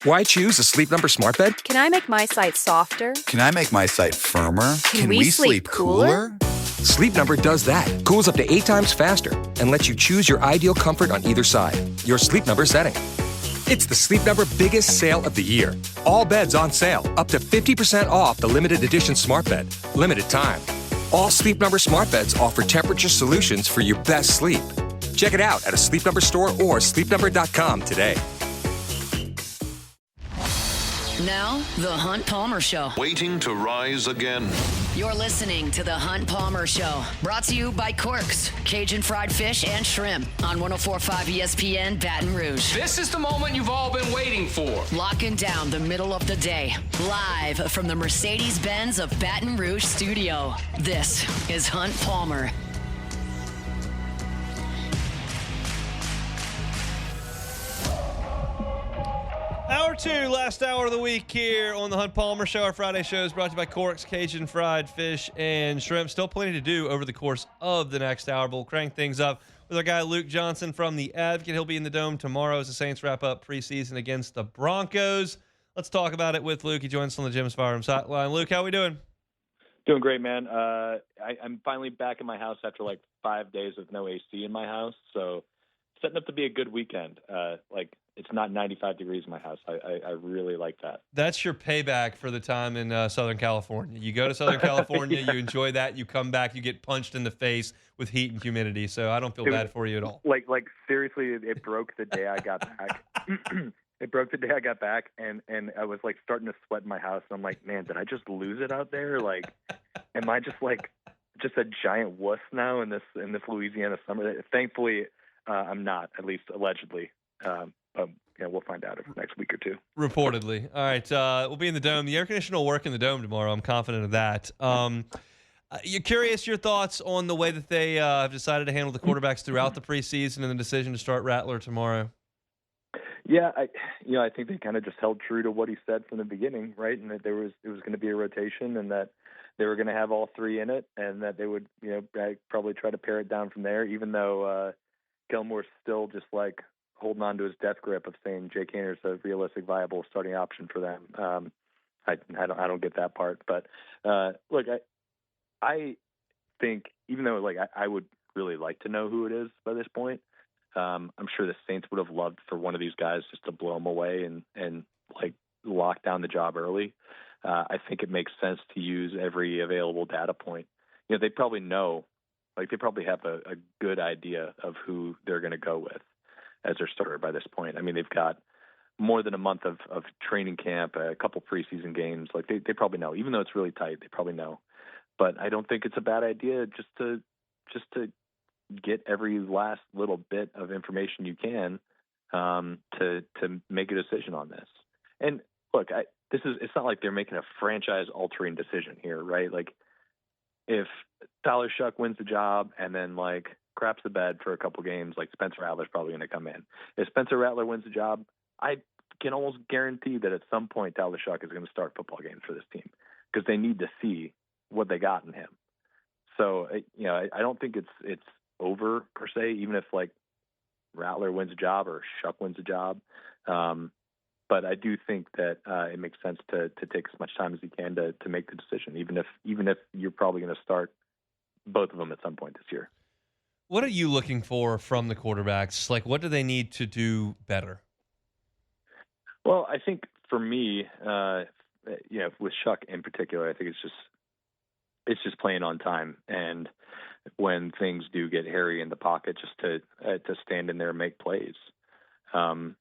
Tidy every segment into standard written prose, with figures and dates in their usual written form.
Why choose a Sleep Number smart bed? Can I make my site softer? Can I make my site firmer? Can we sleep cooler? Sleep Number does that. Cools up to 8 times faster and lets you choose your ideal comfort on either side. Your Sleep Number setting. It's the Sleep Number biggest sale of the year. All beds on sale, up to 50% off the limited edition smart bed. Limited time. All Sleep Number smart beds offer temperature solutions for your best sleep. Check it out at a Sleep Number store or sleepnumber.com today. Now, The Hunt Palmer Show. Waiting to rise again. You're listening to The Hunt Palmer Show. Brought to you by Corks, Cajun Fried Fish and Shrimp on 104.5 ESPN Baton Rouge. This is the moment you've all been waiting for. Locking down the middle of the day. Live from the Mercedes-Benz of Baton Rouge studio. This is Hunt Palmer. Hour 2, last hour of the week here on the Hunt Palmer Show. Our Friday show is brought to you by Corks, Cajun Fried Fish and Shrimp. Still plenty to do over the course of the next hour, but we'll crank things up with our guy Luke Johnson from The Advocate. He'll be in the Dome tomorrow as the Saints wrap up preseason against the Broncos. Let's talk about it with Luke. He joins us on the Jim's Firearms Hotline. Luke, how we doing? Doing great, man. I'm finally back in my house after like 5 days with no AC in my house, so setting up to be a good weekend. It's not 95 degrees in my house. I really like that. That's your payback for the time in Southern California. You go to Southern California, Yeah. You enjoy that, you come back, you get punched in the face with heat and humidity. So I don't feel bad for you at all. Like seriously, it broke the day I got back. It broke the day I got back, and I was like starting to sweat in my house. And I'm like, man, did I just lose it out there? Like, am I just a giant wuss now in this Louisiana summer? Thankfully, I'm not, at least allegedly. We'll find out over the next week or two. Reportedly. All right. We'll be in the Dome. The air conditioner will work in the Dome tomorrow. I'm confident of that. You're curious your thoughts on the way that they have decided to handle the quarterbacks throughout the preseason and the decision to start Rattler tomorrow? Yeah, I think they kind of just held true to what he said from the beginning, right? And that it was going to be a rotation, and that they were going to have all three in it, and that they would, probably try to pare it down from there. Even though Gilmore's still just like holding on to his death grip of saying Jake Hayner's a realistic, viable starting option for them. I don't get that part, but look, I think even though I would really like to know who it is by this point. I'm sure the Saints would have loved for one of these guys just to blow them away and lock down the job early. I think it makes sense to use every available data point. They probably know, they probably have a good idea of who they're going to go with as their starter by this point. I mean, they've got more than a month of training camp, a couple preseason games. They probably know, even though it's really tight, they probably know. But I don't think it's a bad idea just to get every last little bit of information you can to make a decision on this. And look, it's not like they're making a franchise-altering decision here, right? Like, if Tyler Shuck wins the job and then craps the bed for a couple games, Spencer Rattler's probably going to come in. If Spencer Rattler wins the job, I can almost guarantee that at some point Tyler Shuck is going to start football games for this team because they need to see what they got in him. So, I don't think it's over per se, even if Rattler wins a job or Shuck wins a job. But I do think that it makes sense to take as much time as you can to make the decision, even if you're probably going to start both of them at some point this year. What are you looking for from the quarterbacks? What do they need to do better? Well, I think for me, with Shuck in particular, I think it's just playing on time, and when things do get hairy in the pocket, just to stand in there and make plays. I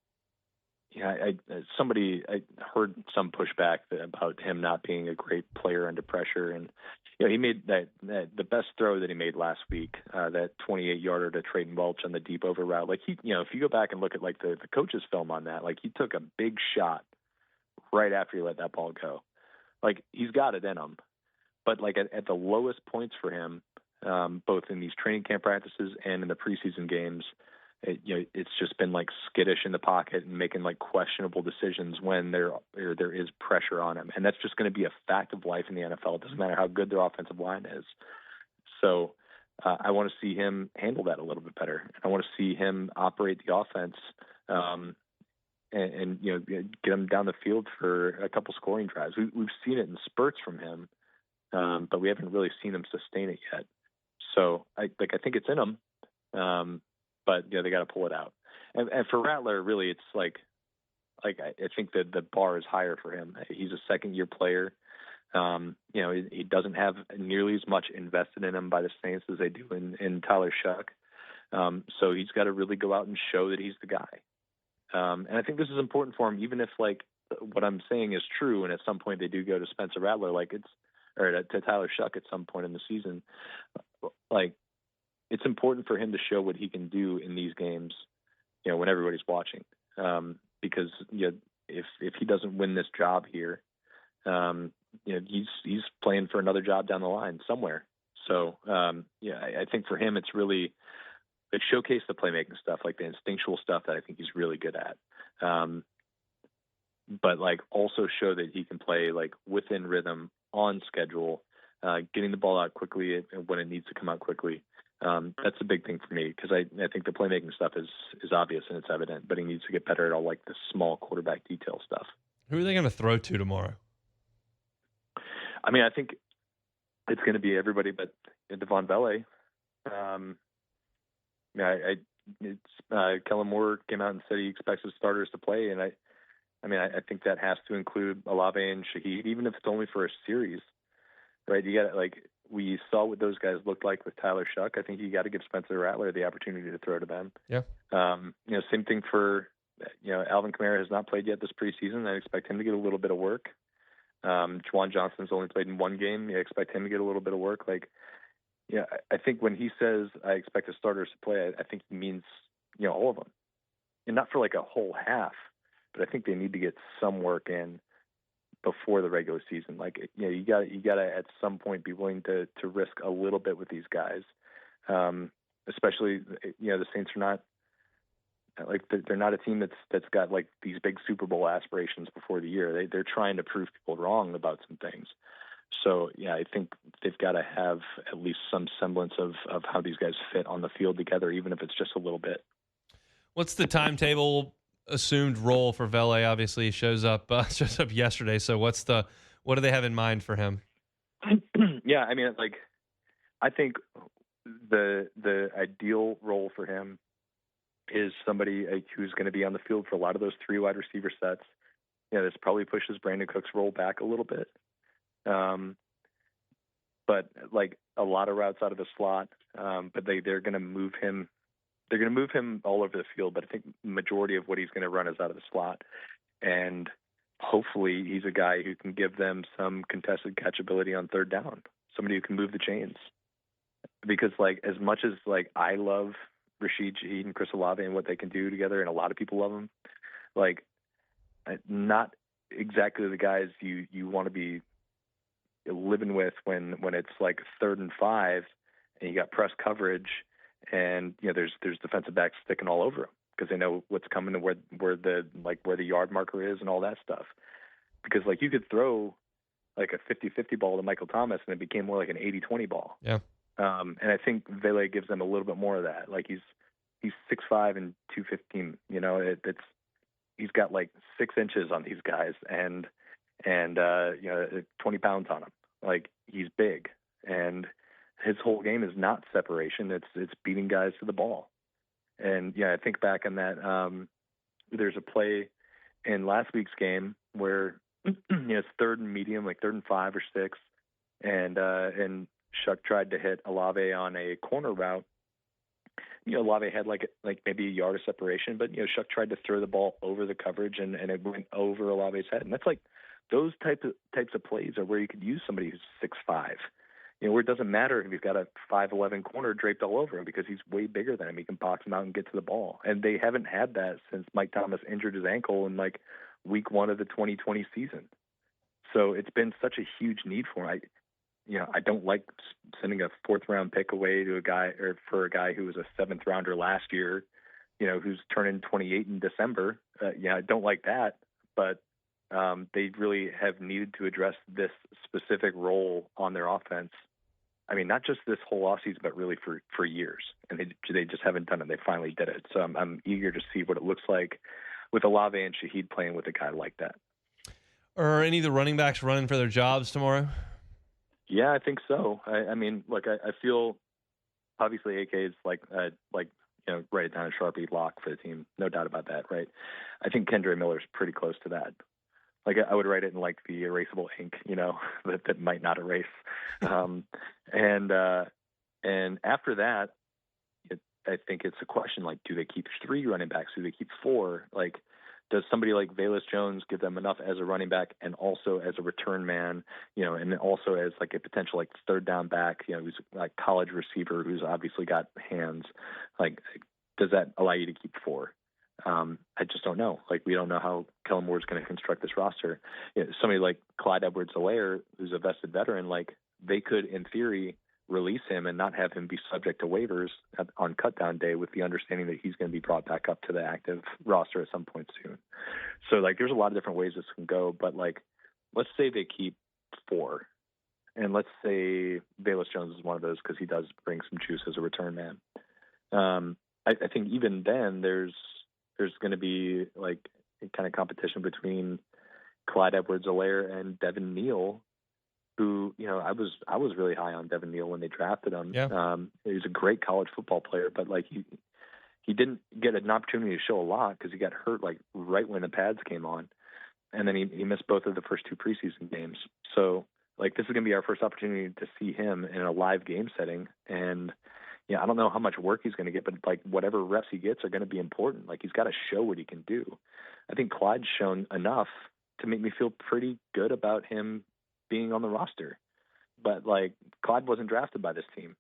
heard some pushback about him not being a great player under pressure, and he made that the best throw that he made last week, that 28-yarder to Trayton Welch on the deep over route. If you go back and look at the coach's film on that, he took a big shot right after he let that ball go. He's got it in him, but at the lowest points for him, both in these training camp practices and in the preseason games, it's just been skittish in the pocket and making questionable decisions when there is pressure on him. And that's just going to be a fact of life in the NFL. It doesn't matter how good their offensive line is. So I want to see him handle that a little bit better. I want to see him operate the offense and get him down the field for a couple scoring drives. We've seen it in spurts from him, but we haven't really seen him sustain it yet. So I think it's in him, but they got to pull it out. And for Rattler, really, it's like I think that the bar is higher for him. He's a second-year player. He doesn't have nearly as much invested in him by the Saints as they do in Tyler Shuck. So he's got to really go out and show that he's the guy. And I think this is important for him, even if what I'm saying is true, and at some point they do go to Spencer Rattler, or to Tyler Shuck at some point in the season. It's important for him to show what he can do in these games, when everybody's watching. Because if he doesn't win this job here, he's playing for another job down the line somewhere. So I think for him it's really showcase the playmaking stuff, like the instinctual stuff that I think he's really good at. But also show that he can play within rhythm, on schedule, getting the ball out quickly when it needs to come out quickly. That's a big thing for me, because I think the playmaking stuff is obvious and it's evident, but he needs to get better at all the small quarterback detail stuff. Who are they going to throw to tomorrow? I mean, I think it's going to be everybody but Devon Vele. Kellen Moore came out and said he expects his starters to play, and I think that has to include Olave and Shaheed, even if it's only for a series, right? You got we saw what those guys looked like with Tyler Shuck. I think you got to give Spencer Rattler the opportunity to throw to them. Yeah. Same thing for Alvin Kamara has not played yet this preseason. I expect him to get a little bit of work. Juwan Johnson's only played in one game. You expect him to get a little bit of work. I think when he says I expect the starters to play, I think he means all of them, and not for a whole half. But I think they need to get some work in before the regular season. You got to at some point be willing to risk a little bit with these guys, especially the Saints are not they're not a team that's got these big Super Bowl aspirations before the year. They're trying to prove people wrong about some things. So I think they've got to have at least some semblance of how these guys fit on the field together, even if it's just a little bit. What's the timetable? Assumed role for Vele? Obviously he shows up yesterday. So what do they have in mind for him? Yeah, I think the ideal role for him is somebody who's going to be on the field for a lot of those three wide receiver sets. This probably pushes Brandon Cook's role back a little bit. But a lot of routes out of the slot. But they're going to move him. They're going to move him all over the field, but I think the majority of what he's going to run is out of the slot. And hopefully he's a guy who can give them some contested catchability on third down, somebody who can move the chains. Because as much as I love Rashid Shaheed and Chris Olave and what they can do together, and a lot of people love them, not exactly the guys you want to be living with when it's 3rd and 5 and you got press coverage. And there's defensive backs sticking all over him because they know what's coming and where the yard marker is and all that stuff. Because you could throw a 50-50 ball to Michael Thomas and it became more like an 80-20 ball. Yeah. And I think Vele gives them a little bit more of that. He's 6'5" and 215. He's got 6 inches on these guys and 20 pounds on him. He's big, and his whole game is not separation. It's beating guys to the ball. And I think back on that. There's a play in last week's game where it's 3rd and medium, 3rd and 5 or 6, and Shuck tried to hit Olave on a corner route. Olave had maybe a yard of separation, but Shuck tried to throw the ball over the coverage and it went over Olave's head. And that's those types of plays are where you could use somebody who's 6'5". Where it doesn't matter if he's got a 5'11" corner draped all over him because he's way bigger than him. He can box him out and get to the ball. And they haven't had that since Mike Thomas injured his ankle in week 1 of the 2020 season. So it's been such a huge need for him. I don't like sending a 4th round pick away to a guy for a guy who was a 7th rounder last year, who's turning 28 in December. I don't like that, but they really have needed to address this specific role on their offense. Not just this whole offseason, but really for years. And they just haven't done it. They finally did it. So I'm eager to see what it looks like with Olave and Shaheed playing with a guy like that. Are any of the running backs running for their jobs tomorrow? Yeah, I think so. I mean, look, I feel obviously AK is like write it down a Sharpie lock for the team, no doubt about that, right? I think Kendre Miller's pretty close to that. Like I would write it in like the erasable ink, that might not erase. And after that, I think it's a question like, do they keep 3 running backs? Do they keep 4? Like, does somebody like Velus Jones give them enough as a running back and also as a return man, and also as like a potential like third down back, who's like college receiver who's obviously got hands? Like, does that allow you to keep 4? I just don't know. Like, we don't know how Kellen Moore's going to construct this roster. Somebody like Clyde Edwards-Helaire, who's a vested veteran, like they could, in theory, release him and not have him be subject to waivers on cutdown day with the understanding that he's going to be brought back up to the active roster at some point soon. So, like, there's a lot of different ways this can go. But, like, let's say they keep 4. And let's say Velus Jones is one of those because he does bring some juice as a return man. I think even then there's going to be like a kind of competition between Clyde Edwards-Helaire and Devin Neal, who, I was really high on Devin Neal when they drafted him. Yeah. He was a great college football player, but like he didn't get an opportunity to show a lot because he got hurt like right when the pads came on, and then he missed both of the first 2 preseason games. So like this is going to be our first opportunity to see him in a live game setting, and I don't know how much work he's going to get, but like whatever reps he gets are going to be important. Like he's got to show what he can do. I think Clyde's shown enough to make me feel pretty good about him being on the roster. But like Clyde wasn't drafted by this team,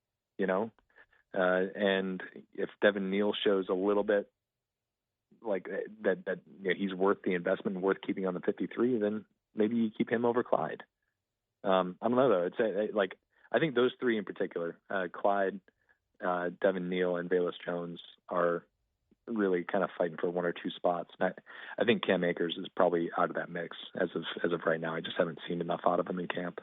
and if Devin Neal shows a little bit like that he's worth the investment and worth keeping on the 53, then maybe you keep him over Clyde. I don't know though. It's like, I think those 3 in particular, Clyde, Devin Neal and Velus Jones are really kind of fighting for 1 or 2 spots. And I think Cam Akers is probably out of that mix as of right now. I just haven't seen enough out of him in camp.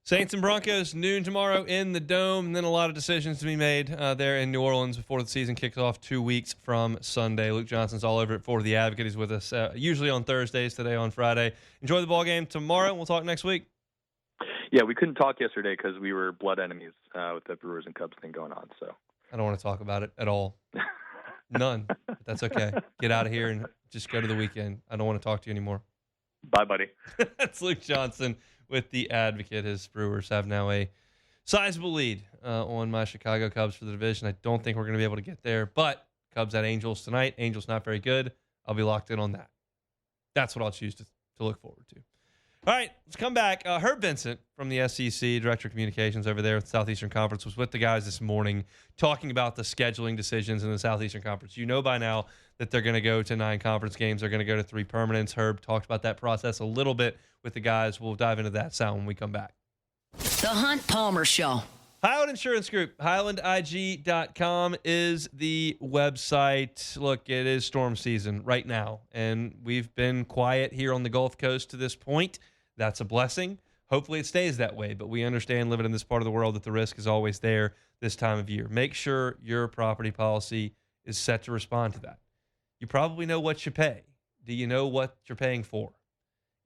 Saints and Broncos noon tomorrow in the Dome, and then a lot of decisions to be made there in New Orleans before the season kicks off 2 weeks from Sunday. Luke Johnson's all over it for The Advocate. He's with us usually on Thursdays, today on Friday. Enjoy the ball game tomorrow. We'll talk next week. Yeah, we couldn't talk yesterday because we were blood enemies with the Brewers and Cubs thing going on. So I don't want to talk about it at all. None. But that's okay. Get out of here and just go to the weekend. I don't want to talk to you anymore. Bye, buddy. That's Luke Johnson with The Advocate. His Brewers have now a sizable lead on my Chicago Cubs for the division. I don't think we're going to be able to get there, but Cubs at Angels tonight. Angels not very good. I'll be locked in on that. That's what I'll choose to look forward to. All right, let's come back. Herb Vincent from the SEC, Director of Communications over there at the Southeastern Conference, was with the guys this morning talking about the scheduling decisions in the Southeastern Conference. You know by now that they're going to go to 9 conference games. They're going to go to 3 permanents. Herb talked about that process a little bit with the guys. We'll dive into that sound when we come back. The Hunt Palmer Show. Highland Insurance Group, HighlandIG.com is the website. Look, it is storm season right now, and we've been quiet here on the Gulf Coast to this point. That's a blessing. Hopefully it stays that way, but we understand living in this part of the world that the risk is always there this time of year. Make sure your property policy is set to respond to that. You probably know what you pay. Do you know what you're paying for?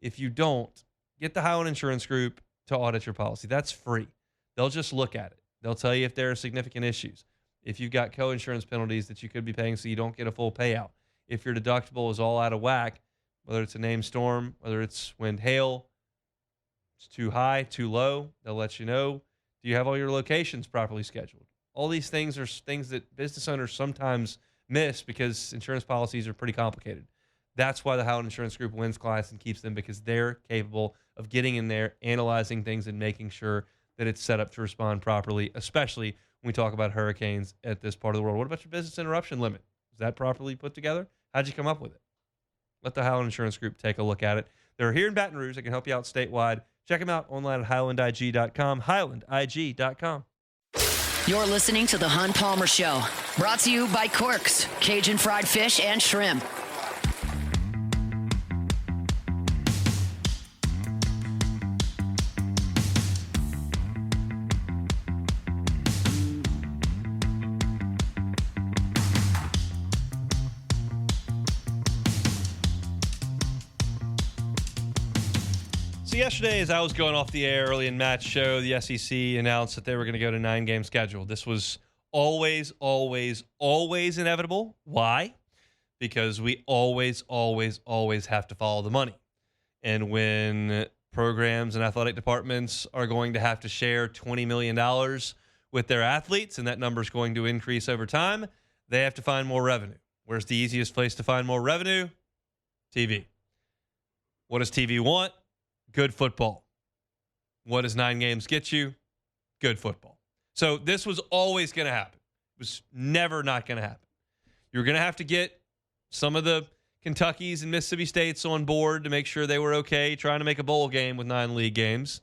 If you don't, get the Highland Insurance Group to audit your policy. That's free. They'll just look at it. They'll tell you if there are significant issues. If you've got co-insurance penalties that you could be paying so you don't get a full payout. If your deductible is all out of whack, whether it's a named storm, whether it's wind, hail, it's too high, too low, they'll let you know. Do you have all your locations properly scheduled? All these things are things that business owners sometimes miss because insurance policies are pretty complicated. That's why the Highland Insurance Group wins clients and keeps them, because they're capable of getting in there, analyzing things, and making sure that it's set up to respond properly, especially when we talk about hurricanes at this part of the world. What about your business interruption limit? Is that properly put together? How'd you come up with it? Let the Highland Insurance Group take a look at it. They're here in Baton Rouge. They can help you out statewide. Check them out online at HighlandIG.com, HighlandIG.com. You're listening to The Hunt Palmer Show, brought to you by Corks, Cajun fried fish and shrimp. So yesterday, as I was going off the air early in Matt's show, the SEC announced that they were going to go to 9-game schedule. This was always inevitable. Why? Because we always have to follow the money. And when programs and athletic departments are going to have to share $20 million with their athletes, and that number is going to increase over time, they have to find more revenue. Where's the easiest place to find more revenue? TV. What does TV want? Good football. What does 9 games get you? Good football. So this was always going to happen. It was never not going to happen. You're going to have to get some of the Kentuckys and Mississippi States on board to make sure they were okay trying to make a bowl game with 9 league games.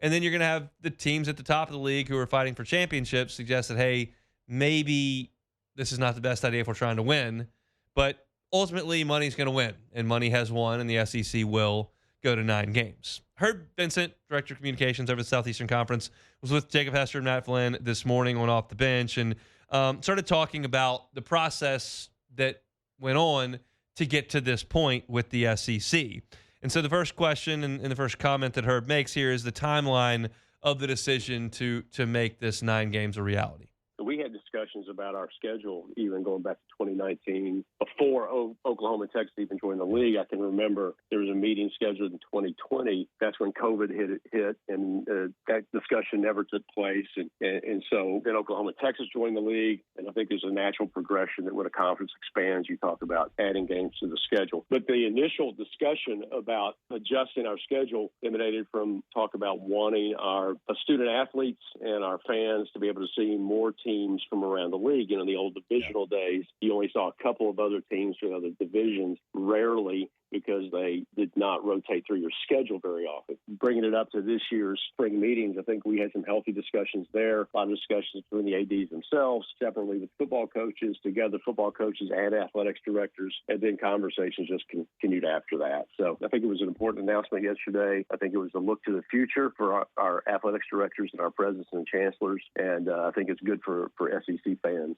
And then you're going to have the teams at the top of the league who are fighting for championships suggest that, hey, maybe this is not the best idea if we're trying to win. But ultimately, money's going to win, and money has won, and the SEC will go to 9 games. Heard Vincent, Director of Communications over the Southeastern Conference, was with Jacob Hester and Matt Flynn this morning on Off the Bench, and started talking about the process that went on to get to this point with the SEC. And so the first question and the first comment that Herb makes here is the timeline of the decision to make this 9 games a reality. We had discussions about our schedule even going back to 2019 before Oklahoma and Texas even joined the league. I can remember there was a meeting scheduled in 2020. That's when COVID hit, and that discussion never took place. And so then Oklahoma and Texas joined the league, and I think there's a natural progression that when a conference expands, you talk about adding games to the schedule. But the initial discussion about adjusting our schedule emanated from talk about wanting our student athletes and our fans to be able to see more teams from around the league. You know, in the old divisional days, you only saw a couple of other teams from other divisions, rarely, because they did not rotate through your schedule very often. Bringing it up to this year's spring meetings, I think we had some healthy discussions there, a lot of discussions between the ADs themselves, separately with football coaches, together football coaches and athletics directors, and then conversations just continued after that. So I think it was an important announcement yesterday. I think it was a look to the future for our athletics directors and our presidents and chancellors, and I think it's good for SEC fans.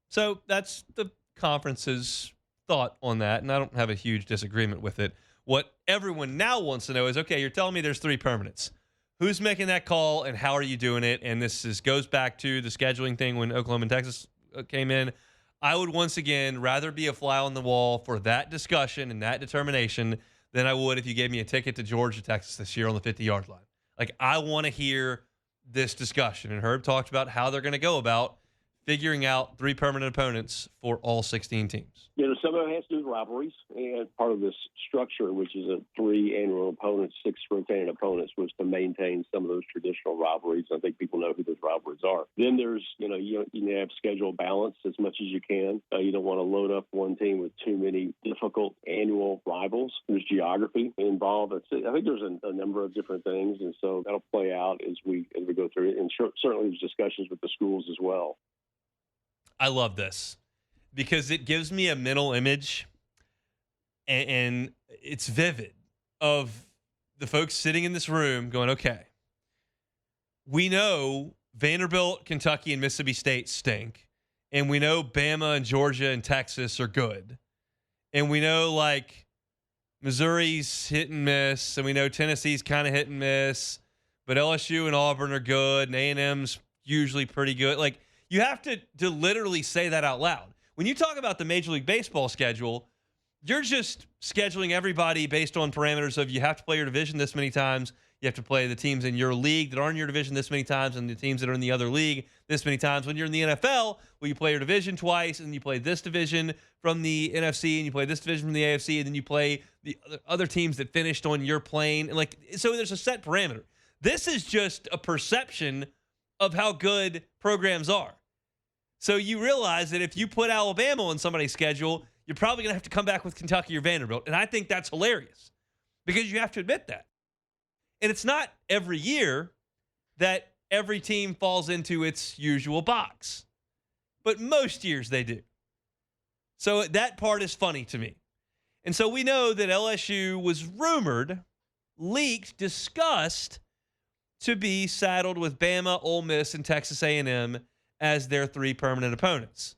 So that's the conference's thought on that, and I don't have a huge disagreement with it. What everyone now wants to know is, okay, you're telling me there's 3 permanents. Who's making that call, and how are you doing it? And this goes back to the scheduling thing when Oklahoma and Texas came in. I would once again rather be a fly on the wall for that discussion and that determination than I would if you gave me a ticket to Georgia, Texas this year on the 50-yard line. Like, I want to hear this discussion. And Herb talked about how they're going to go about figuring out 3 permanent opponents for all 16 teams. You know, some of it has to do with rivalries, and part of this structure, which is a 3 annual opponents, 6 rotating opponents, was to maintain some of those traditional rivalries. I think people know who those rivalries are. Then there's, you have schedule balance as much as you can. You don't want to load up one team with too many difficult annual rivals. There's geography involved. I think there's a number of different things, and so that'll play out as we go through it. And certainly there's discussions with the schools as well. I love this because it gives me a mental image, and it's vivid, of the folks sitting in this room going, okay, we know Vanderbilt, Kentucky, and Mississippi State stink, and we know Bama and Georgia and Texas are good, and we know, like, Missouri's hit and miss, and we know Tennessee's kind of hit and miss, but LSU and Auburn are good, and A&M's usually pretty good. Like, you have to literally say that out loud. When you talk about the Major League Baseball schedule, you're just scheduling everybody based on parameters of you have to play your division this many times, you have to play the teams in your league that aren't in your division this many times, and the teams that are in the other league this many times. When you're in the NFL, well, you play your division twice, and you play this division from the NFC, and you play this division from the AFC, and then you play the other teams that finished on your plane. And so there's a set parameter. This is just a perception of how good programs are. So you realize that if you put Alabama on somebody's schedule, you're probably going to have to come back with Kentucky or Vanderbilt. And I think that's hilarious because you have to admit that. And it's not every year that every team falls into its usual box. But most years they do. So that part is funny to me. And so we know that LSU was rumored, leaked, discussed to be saddled with Bama, Ole Miss, and Texas A&M as their 3 permanent opponents.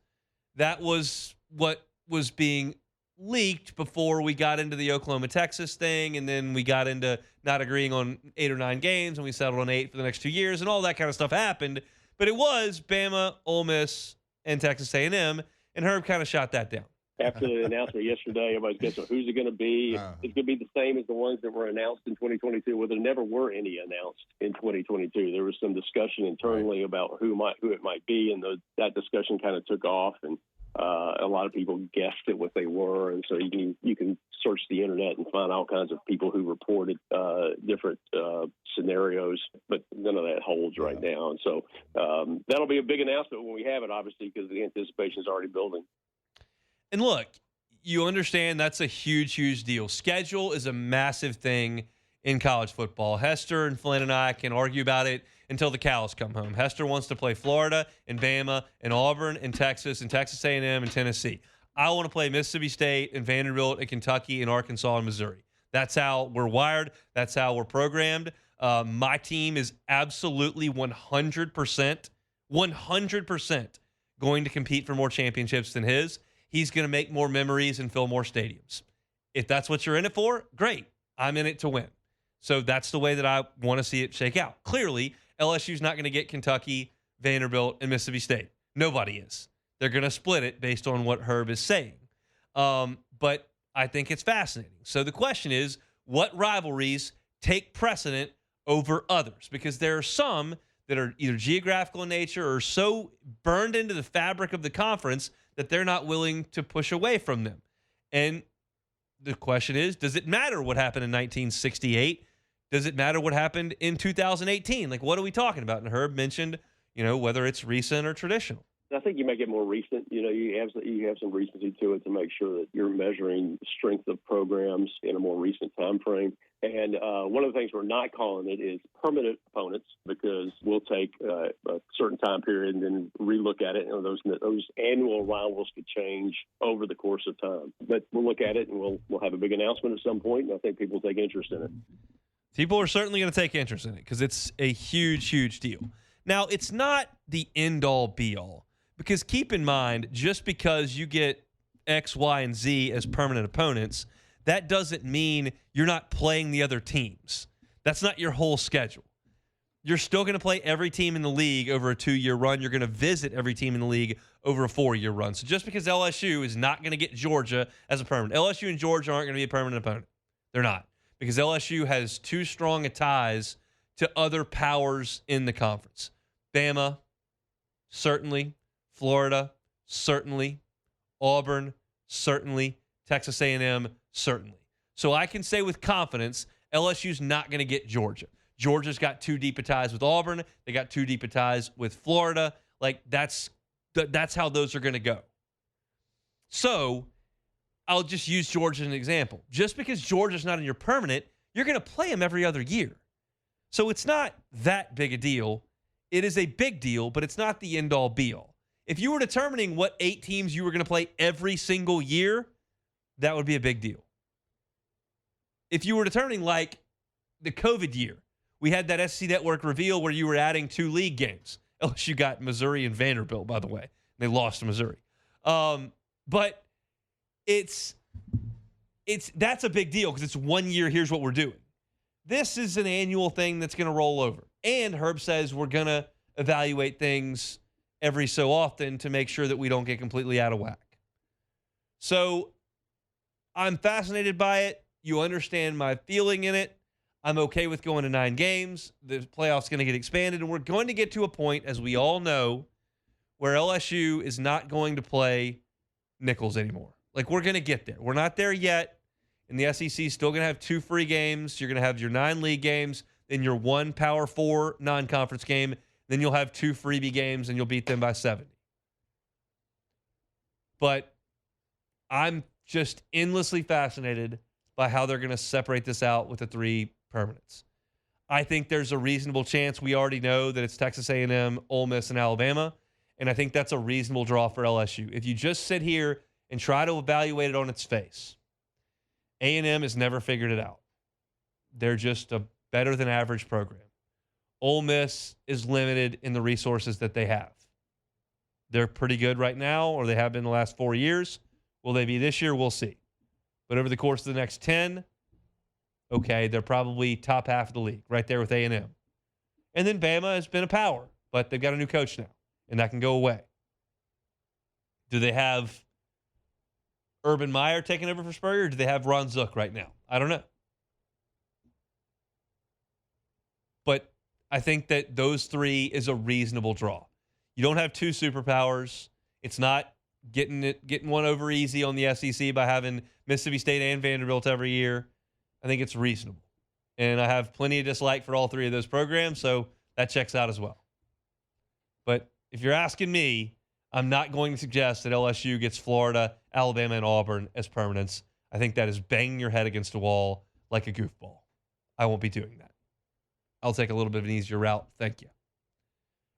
That was what was being leaked before we got into the Oklahoma-Texas thing, and then we got into not agreeing on 8 or 9 games, and we settled on 8 for the next 2 years, and all that kind of stuff happened. But it was Bama, Ole Miss, and Texas A&M, and Herb kind of shot that down. After the announcement yesterday, everybody's guessing who's it going to be. It's going to be the same as the ones that were announced in 2022. Well, there never were any announced in 2022. There was some discussion internally about who it might be, and that discussion kind of took off, and a lot of people guessed at what they were. And so you can search the internet and find all kinds of people who reported different scenarios, but none of that holds right now. And so that'll be a big announcement when we have it, obviously, because the anticipation is already building. And look, you understand that's a huge, huge deal. Schedule is a massive thing in college football. Hester and Flynn and I can argue about it until the cows come home. Hester wants to play Florida and Bama and Auburn and Texas A&M and Tennessee. I want to play Mississippi State and Vanderbilt and Kentucky and Arkansas and Missouri. That's how we're wired. That's how we're programmed. My team is absolutely 100% going to compete for more championships than his. He's going to make more memories and fill more stadiums. If that's what you're in it for, great. I'm in it to win. So that's the way that I want to see it shake out. Clearly, LSU's not going to get Kentucky, Vanderbilt, and Mississippi State. Nobody is. They're going to split it based on what Herb is saying. But I think it's fascinating. So the question is, what rivalries take precedent over others? Because there are some that are either geographical in nature or so burned into the fabric of the conference that they're not willing to push away from them. And the question is, does it matter what happened in 1968? Does it matter what happened in 2018? Like, what are we talking about? And Herb mentioned, whether it's recent or traditional. I think you make it more recent. You have some recency to it to make sure that you're measuring the strength of programs in a more recent time frame. And one of the things we're not calling it is permanent opponents, because we'll take a certain time period and then relook at it. And those annual rivals could change over the course of time. But we'll look at it and we'll have a big announcement at some point, and I think people will take interest in it. People are certainly going to take interest in it because it's a huge, huge deal. Now, it's not the end-all, be-all. Because keep in mind, just because you get X, Y, and Z as permanent opponents, that doesn't mean you're not playing the other teams. That's not your whole schedule. You're still going to play every team in the league over a 2-year run. You're going to visit every team in the league over a 4-year run. So just because LSU is not going to get Georgia as a permanent, LSU and Georgia aren't going to be a permanent opponent. They're not. Because LSU has too strong a ties to other powers in the conference. Bama, certainly. Florida, certainly. Auburn, certainly. Texas A&M, certainly. So I can say with confidence, LSU's not going to get Georgia. Georgia's got too deep a ties with Auburn. They got too deep a ties with Florida. Like, that's how those are going to go. So I'll just use Georgia as an example. Just because Georgia's not in your permanent, you're going to play them every other year. So it's not that big a deal. It is a big deal, but it's not the end-all, be-all. If you were determining what 8 teams you were going to play every single year, that would be a big deal. If you were determining, like, the COVID year, we had that SC Network reveal where you were adding 2 league games. LSU got Missouri and Vanderbilt, by the way. They lost to Missouri. But that's a big deal because it's 1 year, here's what we're doing. This is an annual thing that's going to roll over. And Herb says we're going to evaluate things every so often to make sure that we don't get completely out of whack. So I'm fascinated by it. You understand my feeling in it. I'm okay with going to 9 games. The playoff's going to get expanded, and we're going to get to a point, as we all know, where LSU is not going to play nickels anymore. Like, we're going to get there. We're not there yet, and the SEC is still going to have 2 free games. You're going to have your 9 league games, then your 1 Power 4 non-conference game. Then you'll have 2 freebie games, and you'll beat them by 70. But I'm just endlessly fascinated by how they're going to separate this out with the 3 permanents. I think there's a reasonable chance. We already know that it's Texas A&M, Ole Miss, and Alabama, and I think that's a reasonable draw for LSU. If you just sit here and try to evaluate it on its face, A&M has never figured it out. They're just a better-than-average program. Ole Miss is limited in the resources that they have. They're pretty good right now, or they have been the last 4 years. Will they be this year? We'll see. But over the course of the next 10, okay, they're probably top half of the league, right there with A&M. And then Bama has been a power, but they've got a new coach now, and that can go away. Do they have Urban Meyer taking over for Spurrier, or do they have Ron Zook right now? I don't know. But I think that those three is a reasonable draw. You don't have two superpowers. It's not getting one over easy on the SEC by having Mississippi State and Vanderbilt every year. I think it's reasonable. And I have plenty of dislike for all three of those programs, so that checks out as well. But if you're asking me, I'm not going to suggest that LSU gets Florida, Alabama, and Auburn as permanents. I think that is banging your head against a wall like a goofball. I won't be doing that. I'll take a little bit of an easier route. Thank you.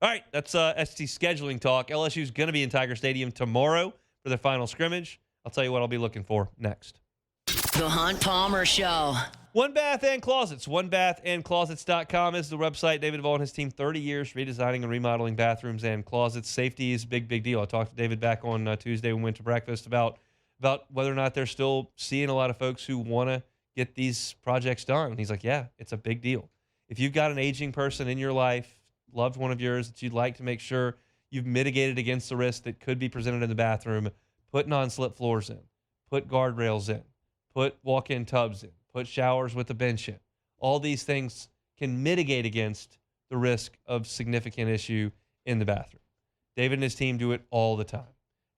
All right, that's SEC scheduling talk. LSU's going to be in Tiger Stadium tomorrow for their final scrimmage. I'll tell you what I'll be looking for next. The Hunt Palmer Show. One Bath and Closets. OneBathAndClosets.com is the website. David Duvall and his team, 30 years redesigning and remodeling bathrooms and closets. Safety is a big, big deal. I talked to David back on Tuesday when we went to breakfast about whether or not they're still seeing a lot of folks who want to get these projects done. And he's like, yeah, it's a big deal. If you've got an aging person in your life, loved one of yours that you'd like to make sure you've mitigated against the risk that could be presented in the bathroom, put non-slip floors in, put guardrails in, put walk-in tubs in, put showers with a bench in. All these things can mitigate against the risk of significant issue in the bathroom. David and his team do it all the time.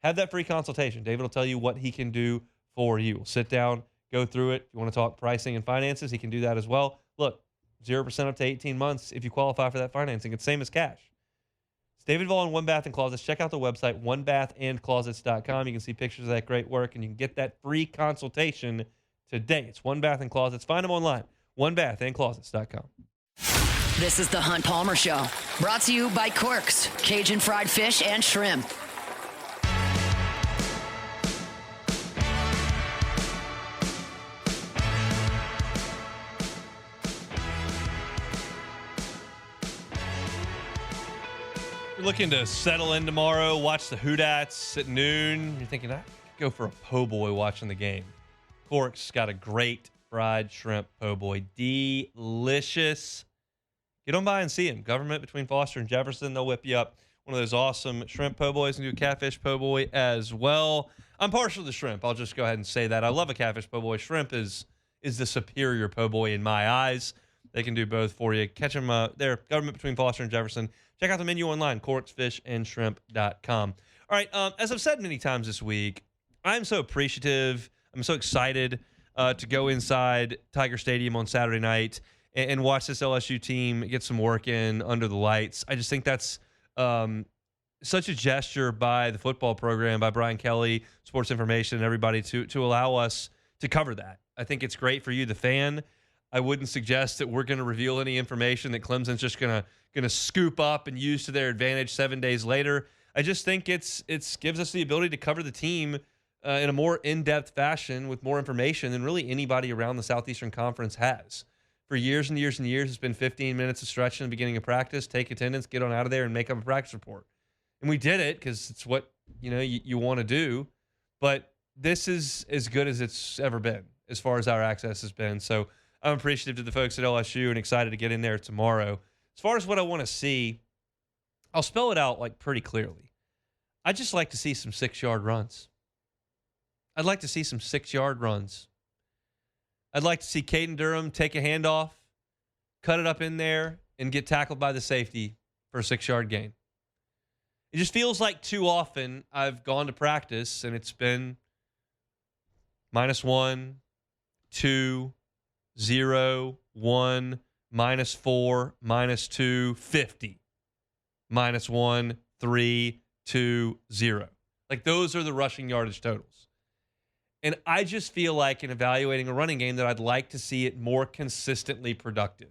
Have that free consultation. David will tell you what he can do for you. We'll sit down, go through it. If you want to talk pricing and finances, he can do that as well. Look, 0% up to 18 months if you qualify for that financing. It's same as cash. It's David Duvall and One Bath and Closets. Check out the website, onebathandclosets.com. You can see pictures of that great work, and you can get that free consultation today. It's One Bath and Closets. Find them online, onebathandclosets.com. This is the Hunt Palmer Show, brought to you by Corks, Cajun fried fish and shrimp. You're looking to settle in tomorrow, watch the Houdats at noon. You're thinking, I could go for a po' boy watching the game. Cork's got a great fried shrimp po' boy. Delicious. Get on by and see him. Government between Foster and Jefferson. They'll whip you up one of those awesome shrimp po' boys and do a catfish po' boy as well. I'm partial to shrimp. I'll just go ahead and say that. I love a catfish po' boy. Shrimp is the superior po' boy in my eyes. They can do both for you. Catch them there. Government between Foster and Jefferson. Check out the menu online, corksfishandshrimp.com. All right, as I've said many times this week, I'm so appreciative. I'm so excited to go inside Tiger Stadium on Saturday night and watch this LSU team get some work in under the lights. I just think that's such a gesture by the football program, by Brian Kelly, Sports Information, and everybody to allow us to cover that. I think it's great for you, the fan. I wouldn't suggest that we're going to reveal any information that Clemson's just going to scoop up and use to their advantage 7 days later. I just think it's gives us the ability to cover the team in a more in-depth fashion with more information than really anybody around the Southeastern Conference has. For years and years and years, it's been 15 minutes of stretch in the beginning of practice, take attendance, get on out of there, and make up a practice report. And we did it because it's what you want to do. But this is as good as it's ever been as far as our access has been. So I'm appreciative to the folks at LSU and excited to get in there tomorrow. As far as what I want to see, I'll spell it out like pretty clearly. I'd just like to see some 6-yard runs. I'd like to see some 6-yard runs. I'd like to see Caden Durham take a handoff, cut it up in there, and get tackled by the safety for a 6-yard gain. It just feels like too often I've gone to practice and it's been -1, 2, 0, 1, -4, -2, 50, -1, 3, 2, 0. Like those are the rushing yardage totals. And I just feel like in evaluating a running game that I'd like to see it more consistently productive.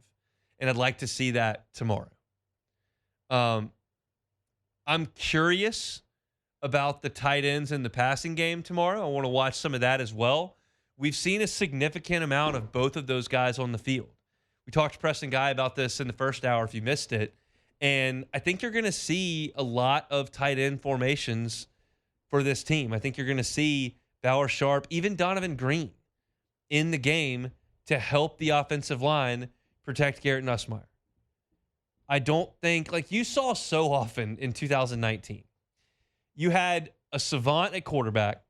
And I'd like to see that tomorrow. I'm curious about the tight ends in the passing game tomorrow. I want to watch some of that as well. We've seen a significant amount of both of those guys on the field. We talked to Preston Guy about this in the first hour if you missed it. And I think you're going to see a lot of tight end formations for this team. I think you're going to see Bauer Sharp, even Donovan Green. in the game to help the offensive line protect Garrett Nussmeier. I don't think, like you saw so often in 2019, you had a savant at quarterback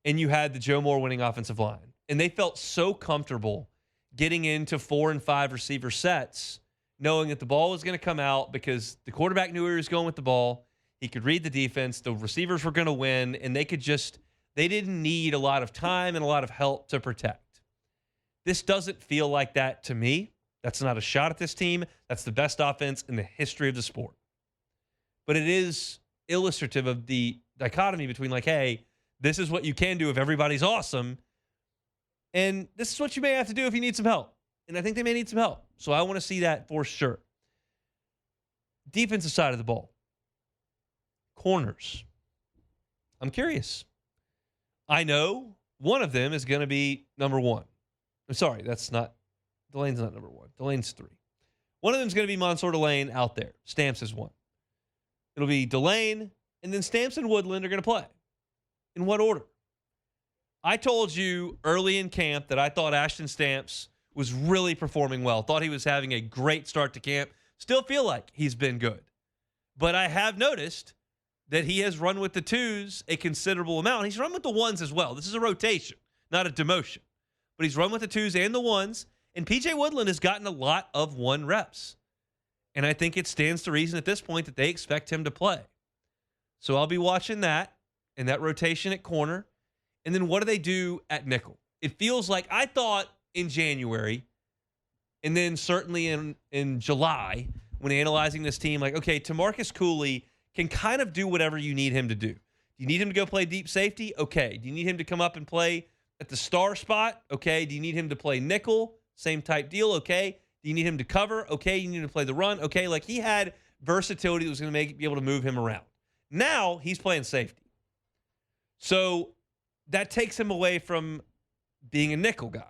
and you had the Joe Moore winning offensive line. And they felt so comfortable getting into 4 and 5 receiver sets, knowing that the ball was going to come out because the quarterback knew where he was going with the ball. He could read the defense. The receivers were going to win, and they didn't need a lot of time and a lot of help to protect. This doesn't feel like that to me. That's not a shot at this team. That's the best offense in the history of the sport. But it is illustrative of the dichotomy between like, hey, this is what you can do if everybody's awesome, and this is what you may have to do if you need some help. And I think they may need some help. So I want to see that for sure. Defensive side of the ball. Corners. I'm curious. I know one of them is going to be number 1. I'm sorry, Delane's not number 1. Delane's 3. One of them is going to be Mansour Delane out there. Stamps is 1. It'll be Delane, and then Stamps and Woodland are going to play. In what order? I told you early in camp that I thought Ashton Stamps was really performing well. Thought he was having a great start to camp. Still feel like he's been good. But I have noticed that he has run with the 2s a considerable amount. He's run with the 1s as well. This is a rotation, not a demotion. But he's run with the 2s and the 1s. And P.J. Woodland has gotten a lot of 1 reps. And I think it stands to reason at this point that they expect him to play. So I'll be watching that and that rotation at corner. And then what do they do at nickel? It feels like I thought in January and then certainly in July when analyzing this team, like, okay, TaMarcus Cooley can kind of do whatever you need him to do. Do you need him to go play deep safety? Okay. Do you need him to come up and play at the star spot? Okay. Do you need him to play nickel? Same type deal. Okay. Do you need him to cover? Okay. You need him to play the run? Okay. Like he had versatility that was going to be able to move him around. Now he's playing safety. So that takes him away from being a nickel guy.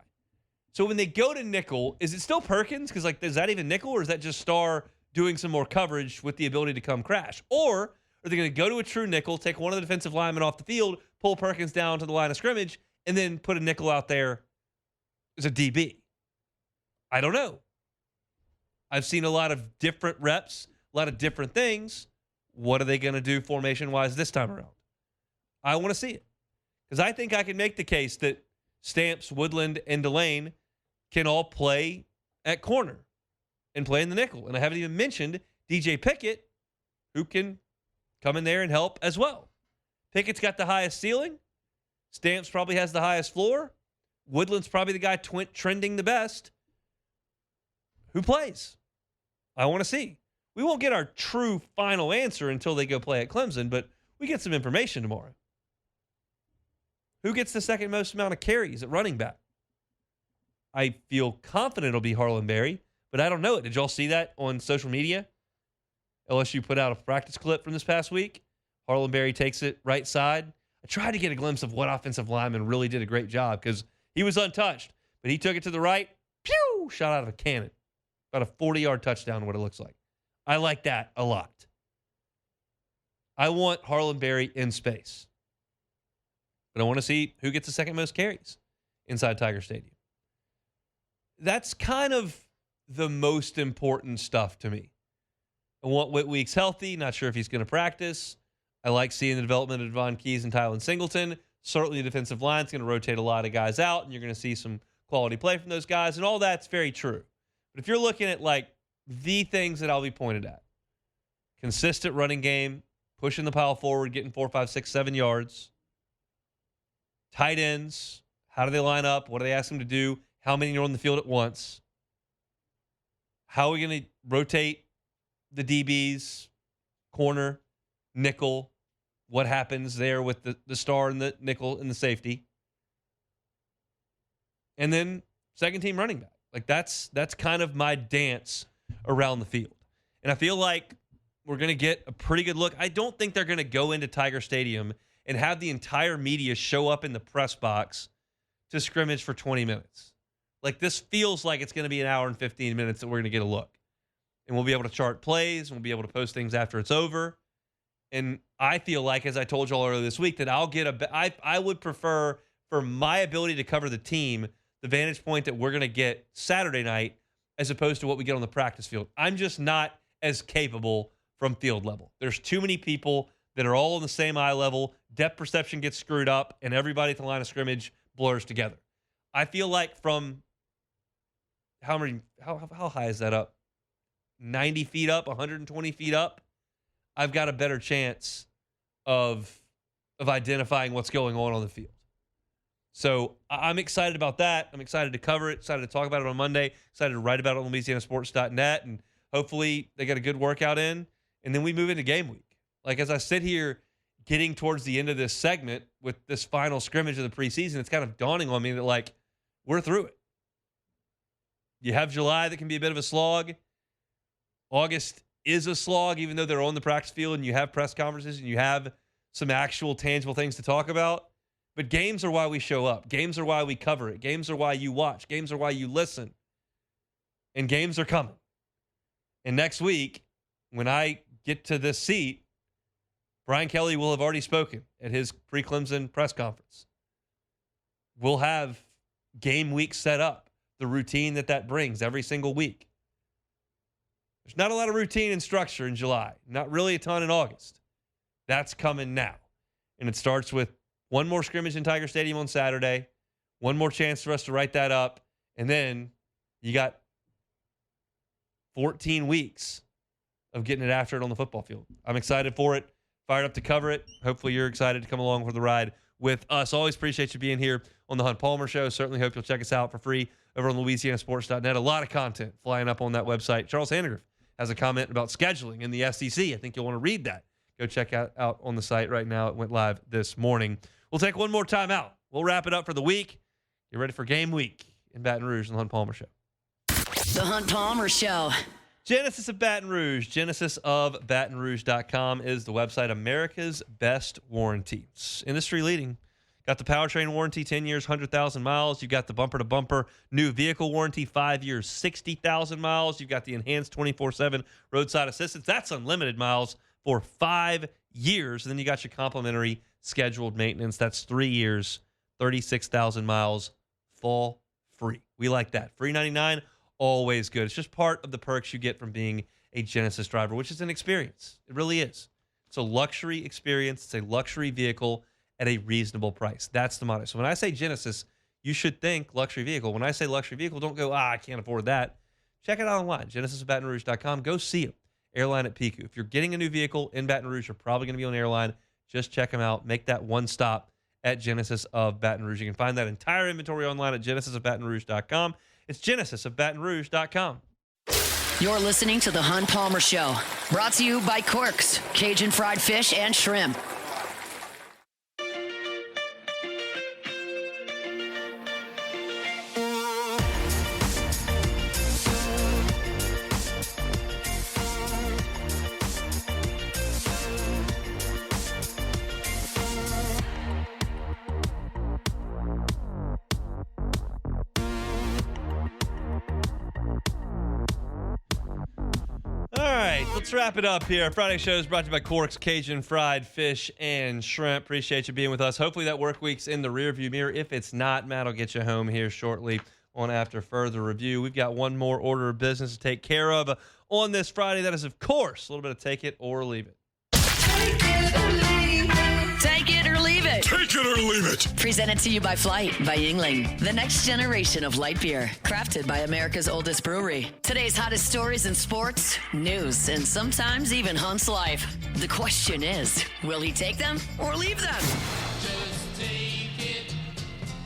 So when they go to nickel, is it still Perkins? Because, like, is that even nickel, or is that just Starr doing some more coverage with the ability to come crash? Or are they going to go to a true nickel, take one of the defensive linemen off the field, pull Perkins down to the line of scrimmage, and then put a nickel out there as a DB? I don't know. I've seen a lot of different reps, a lot of different things. What are they going to do formation-wise this time around? I want to see it. Because I think I can make the case that Stamps, Woodland, and Delane can all play at corner and play in the nickel. And I haven't even mentioned DJ Pickett, who can come in there and help as well. Pickett's got the highest ceiling. Stamps probably has the highest floor. Woodland's probably the guy trending the best. Who plays? I want to see. We won't get our true final answer until they go play at Clemson, but we get some information tomorrow. Who gets the second most amount of carries at running back? I feel confident it'll be Harlan Berry, but I don't know it. Did y'all see that on social media? LSU put out a practice clip from this past week. Harlan Berry takes it right side. I tried to get a glimpse of what offensive lineman really did a great job because he was untouched, but he took it to the right, pew, shot out of a cannon. About a 40-yard touchdown, what it looks like. I like that a lot. I want Harlan Berry in space. But I want to see who gets the second most carries inside Tiger Stadium. That's kind of the most important stuff to me. I want Whitweeks healthy. Not sure if he's going to practice. I like seeing the development of Devon Keys and Tylen Singleton. Certainly the defensive line's going to rotate a lot of guys out, and you're going to see some quality play from those guys, and all that's very true. But if you're looking at, like, the things that I'll be pointed at, consistent running game, pushing the pile forward, getting 4, 5, 6, 7 yards, tight ends, how do they line up? What do they ask them to do? How many are on the field at once? How are we going to rotate the DBs, corner, nickel? What happens there with the star and the nickel and the safety? And then second team running back. Like that's kind of my dance around the field. And I feel like we're going to get a pretty good look. I don't think they're going to go into Tiger Stadium and have the entire media show up in the press box to scrimmage for 20 minutes. Like, this feels like it's going to be an hour and 15 minutes that we're going to get a look. And we'll be able to chart plays, and we'll be able to post things after it's over. And I feel like, as I told you all earlier this week, that I would prefer for my ability to cover the team, the vantage point that we're going to get Saturday night as opposed to what we get on the practice field. I'm just not as capable from field level. There's too many people that are all on the same eye level. Depth perception gets screwed up, and everybody at the line of scrimmage blurs together. I feel like from how high is that up? 90 feet up, 120 feet up? I've got a better chance of identifying what's going on the field. So I'm excited about that. I'm excited to cover it, excited to talk about it on Monday, excited to write about it on LouisianaSports.net, and hopefully they get a good workout in, and then we move into game week. Like, as I sit here getting towards the end of this segment with this final scrimmage of the preseason, it's kind of dawning on me that, like, we're through it. You have July that can be a bit of a slog. August is a slog, even though they're on the practice field and you have press conferences and you have some actual tangible things to talk about. But games are why we show up. Games are why we cover it. Games are why you watch. Games are why you listen. And games are coming. And next week, when I get to this seat, Brian Kelly will have already spoken at his pre-Clemson press conference. We'll have game week set up, the routine that brings every single week. There's not a lot of routine and structure in July. Not really a ton in August. That's coming now. And it starts with one more scrimmage in Tiger Stadium on Saturday, one more chance for us to write that up, and then you got 14 weeks of getting it after it on the football field. I'm excited for it, fired up to cover it. Hopefully you're excited to come along for the ride with us. Always appreciate you being here on the Hunt Palmer Show. Certainly hope you'll check us out for free over on LouisianaSports.net. A lot of content flying up on that website. Charles Hanniger has a comment about scheduling in the SEC. I think you'll want to read that. Go check out on the site right now. It went live this morning. We'll take one more time out. We'll wrap it up for the week. Get ready for game week in Baton Rouge on the Hunt Palmer Show. The Hunt Palmer Show. Genesis of Baton Rouge. GenesisofBatonRouge.com is the website. America's best warranties. Industry leading. Got the powertrain warranty, 10 years, 100,000 miles. You've got the bumper-to-bumper new vehicle warranty, 5 years, 60,000 miles. You've got the enhanced 24/7 roadside assistance. That's unlimited miles for 5 years. And then you got your complimentary scheduled maintenance. That's 3 years, 36,000 miles, fall free. We like that. Free 99, always good. It's just part of the perks you get from being a Genesis driver, which is an experience. It really is. It's a luxury experience. It's a luxury vehicle at a reasonable price. That's the motto. So when I say Genesis, you should think luxury vehicle. When I say luxury vehicle, don't go, I can't afford that. Check it out online, GenesisofBatonRouge.com. Go see them. Airline at Pico. If you're getting a new vehicle in Baton Rouge, you're probably going to be on airline. Just check them out. Make that one stop at Genesis of Baton Rouge. You can find that entire inventory online at GenesisofBatonRouge.com. It's GenesisofBatonRouge.com. You're listening to The Hunt Palmer Show. Brought to you by Corks, Cajun Fried Fish and Shrimp. Let's wrap it up here. Friday show is brought to you by Corks, Cajun Fried Fish and Shrimp. Appreciate you being with us. Hopefully that work week's in the rearview mirror. If it's not, Matt will get you home here shortly on After Further Review. We've got one more order of business to take care of on this Friday. That is, of course, a little bit of take it or leave it. Take it or leave it. Take it or leave it. Take it or leave it. Presented to you by Flight by Yingling, the next generation of light beer, crafted by America's oldest brewery. Today's hottest stories in sports, news, and sometimes even Hunt's life. The question is, will he take them or leave them? Just take it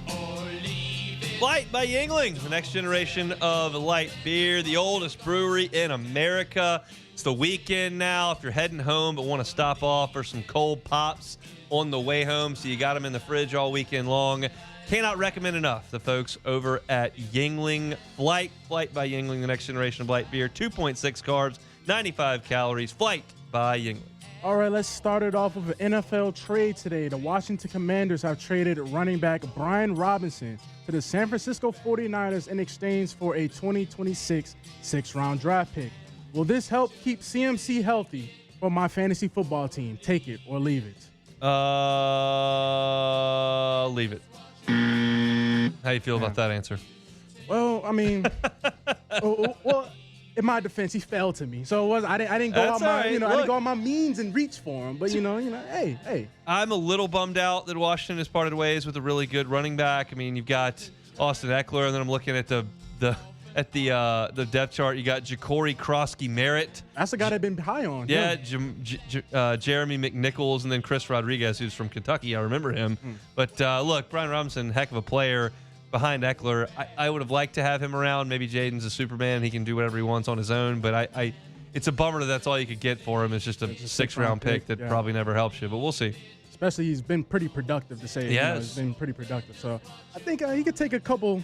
or leave it. Flight by Yingling, the next generation of light beer, the oldest brewery in America. It's the weekend now. If you're heading home but want to stop off for some cold pops on the way home, so you got them in the fridge all weekend long, cannot recommend enough the folks over at Yingling. Flight by Yingling, the next generation of light beer. 2.6 carbs, 95 calories. Flight by Yingling. All right, let's start it off with an NFL trade today. The Washington Commanders have traded running back Brian Robinson to the San Francisco 49ers in exchange for a 2026 sixth-round draft pick. Will this help keep CMC healthy for my fantasy football team? Take it or leave it. Leave it. How you feel about that answer? Well, I mean, well, in my defense, he fell to me, so I didn't go That's out my, all right. I Look. didn't go out my means and reach for him. But hey. I'm a little bummed out that Washington has parted ways with a really good running back. I mean, you've got Austin Eckler, and then I'm looking at the depth chart. You got Ja'Cory Krosky-Merritt. That's the guy they've been high on. Yeah, Jeremy McNichols, and then Chris Rodriguez, who's from Kentucky. I remember him. But look, Brian Robinson, heck of a player behind Eckler. I would have liked to have him around. Maybe Jaden's a Superman. He can do whatever he wants on his own. But it's a bummer that that's all you could get for him. It's just a six-round pick that probably never helps you. But we'll see. Especially he's been pretty productive to say. Yes. He's been pretty productive. So I think he could take a couple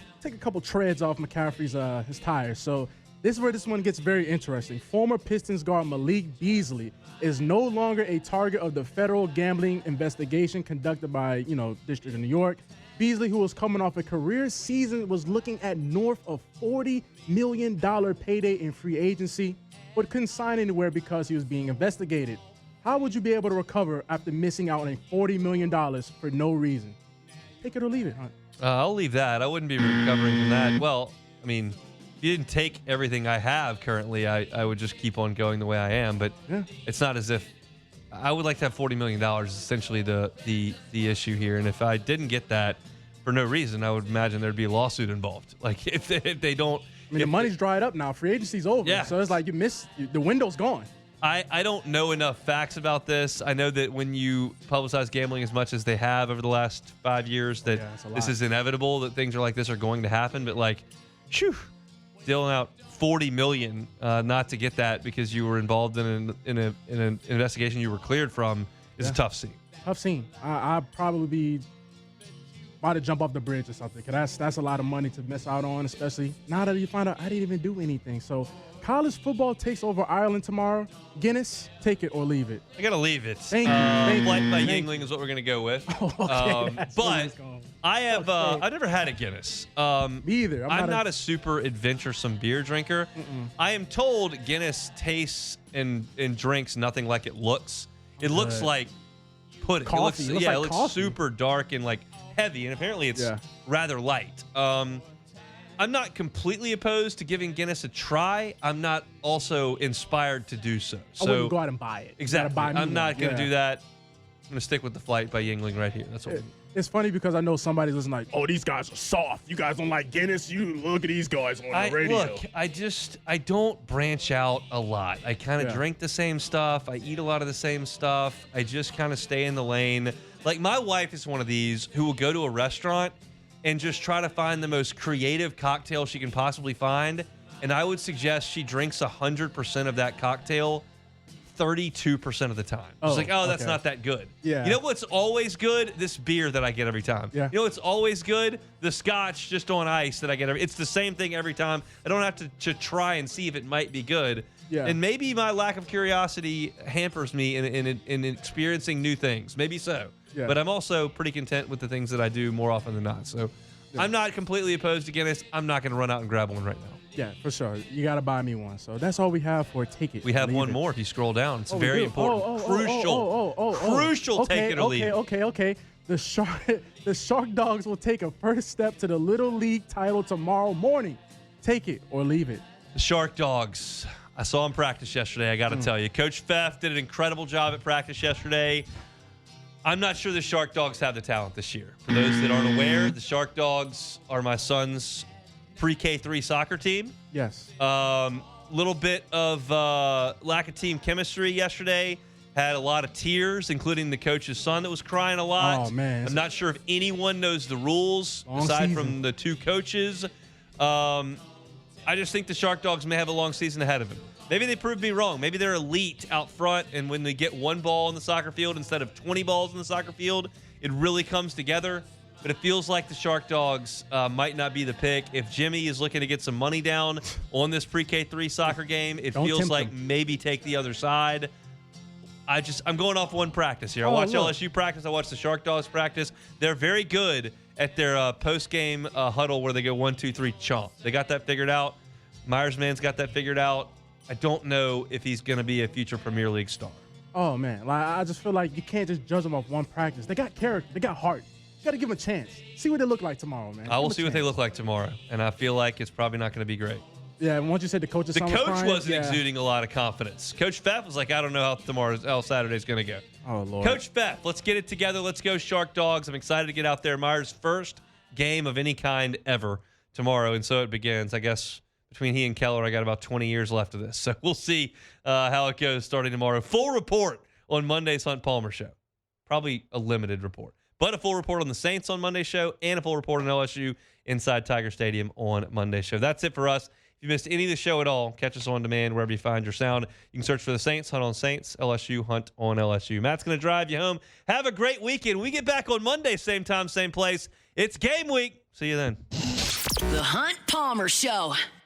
treads off McCaffrey's his tires. So this is where this one gets very interesting. Former Pistons guard Malik Beasley is no longer a target of the federal gambling investigation conducted by District of New York. Beasley, who was coming off a career season, was looking at north of $40 million payday in free agency, but couldn't sign anywhere because he was being investigated. How would you be able to recover after missing out on $40 million for no reason? Take it or leave it, Hunt. I'll leave that. I wouldn't be recovering from that. Well, I mean, if you didn't take everything I have currently, I would just keep on going the way I am. But it's not as if I would like to have $40 million is essentially the issue here. And if I didn't get that for no reason, I would imagine there'd be a lawsuit involved. Like if they don't. I mean, the money's dried up now. Free agency's over. Yeah. So it's like the window's gone. I don't know enough facts about this. I know that when you publicize gambling as much as they have over the last 5 years, that this is inevitable, that things like this are going to happen. But dealing out $40 million not to get that because you were involved in an investigation you were cleared from is a tough scene. Tough scene. I'd probably be about to jump off the bridge or something, because that's a lot of money to miss out on, especially now that you find out I didn't even do anything. So college football takes over Ireland tomorrow. Guinness, take it or leave it. I got to leave it. Thank you. Flight by Yingling is what we're going to go with. But I've never had a Guinness. Me either. I'm not a super adventuresome beer drinker. I am told Guinness tastes and drinks nothing like it looks. It looks like pudding. Coffee. It looks coffee. super dark and like heavy, and apparently it's rather light. I'm not completely opposed to giving Guinness a try. I'm not also inspired to do so. I wouldn't go out and buy it. Exactly. I'm not going to do that. I'm going to stick with the Flight by Yingling right here. That's what It's funny because I know somebody's listening like, oh, these guys are soft. You guys don't like Guinness? You look at these guys on the radio. Look, I don't branch out a lot. I kind of drink the same stuff. I eat a lot of the same stuff. I just kind of stay in the lane. Like, my wife is one of these who will go to a restaurant and just try to find the most creative cocktail she can possibly find. And I would suggest she drinks 100% of that cocktail 32% of the time. It's like, that's not that good. Yeah. You know what's always good? This beer that I get every time. Yeah. You know what's always good? The scotch just on ice that I get it's the same thing every time. I don't have to try and see if it might be good. Yeah. And maybe my lack of curiosity hampers me in experiencing new things. Maybe so. Yeah. But I'm also pretty content with the things that I do more often than not. So I'm not completely opposed to Guinness. I'm not going to run out and grab one right now. Yeah, for sure. You got to buy me one. So that's all we have for Take It. We have one more if you scroll down. It's very important. Crucial. Take it or leave it. Okay. The Shark Dogs will take a first step to the Little League title tomorrow morning. Take it or leave it. The Shark Dogs. I saw him practice yesterday, I got to tell you. Coach Pfaff did an incredible job at practice yesterday. I'm not sure the Shark Dogs have the talent this year. For those that aren't aware, the Shark Dogs are my son's pre-K3 soccer team. Yes. Little bit of lack of team chemistry yesterday. Had a lot of tears, including the coach's son that was crying a lot. Oh, man. I'm not sure if anyone knows the rules aside from the two coaches. I just think the Shark Dogs may have a long season ahead of them. Maybe they proved me wrong. Maybe they're elite out front, and when they get one ball in the soccer field instead of 20 balls in the soccer field, it really comes together. But it feels like the Shark Dogs might not be the pick. If Jimmy is looking to get some money down on this pre-K3 soccer game, it feels like maybe take the other side. I'm going off one practice here. I watch LSU practice. I watch the Shark Dogs practice. They're very good at their post-game huddle where they go 1, 2, 3, chomp. They got that figured out. Myersman's got that figured out. I don't know if he's going to be a future Premier League star. Oh, man. I just feel like you can't just judge them off one practice. They got character. They got heart. got to give them a chance. See what they look like tomorrow, man. I will see what they look like tomorrow, and I feel like it's probably not going to be great. Yeah, once you said the coach wasn't exuding a lot of confidence. Coach Pfaff was like, I don't know how Saturday's going to go. Oh, Lord. Coach Pfaff, let's get it together. Let's go Shark Dogs. I'm excited to get out there. Meyer's first game of any kind ever tomorrow, and so it begins. I guess between he and Keller, I got about 20 years left of this. So we'll see how it goes starting tomorrow. Full report on Monday's Hunt Palmer Show. Probably a limited report. But a full report on the Saints on Monday's show and a full report on LSU inside Tiger Stadium on Monday's show. That's it for us. If you missed any of the show at all, catch us on demand wherever you find your sound. You can search for the Saints, Hunt on Saints, LSU, Hunt on LSU. Matt's going to drive you home. Have a great weekend. We get back on Monday, same time, same place. It's game week. See you then. The Hunt Palmer Show.